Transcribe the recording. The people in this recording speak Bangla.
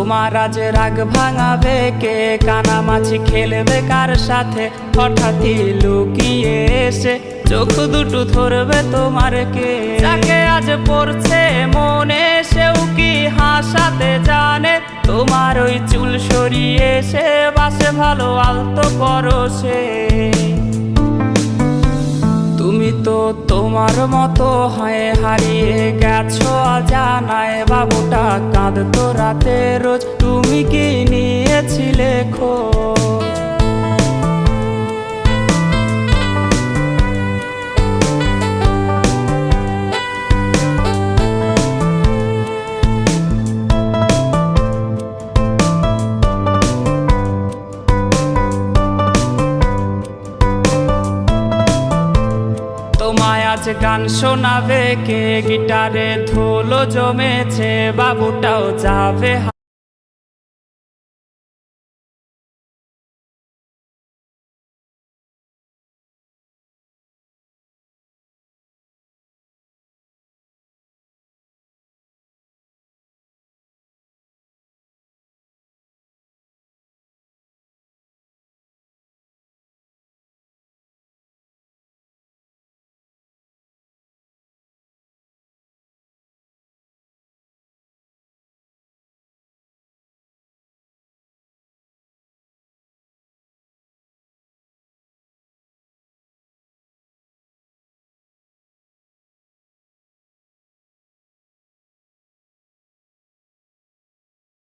তোমার আজ রাগ ভাঙাবে কে, কানামাছি খেলবে কার সাথে, হঠাৎই লুকিয়ে এসে চোখ দুটো ধরবে তোমার কে। যাকে আজ পড়ছে মনে সেও কি হাসাতে জানে, তোমার ওই চুল সরিয়ে সে বাসে ভালো আলতো পরশে। তুমি তো তোমার মতো হয়ে হারিয়ে গেছো অজানায়, বাবুটা কাঁদতো রাতে রোজ, তুমি কি নিয়েছিলে খোঁজ? তোমায় আজ গান শোনাবে কে, গিটারে ধুলো জমেছে, বাবুটাও যাবে।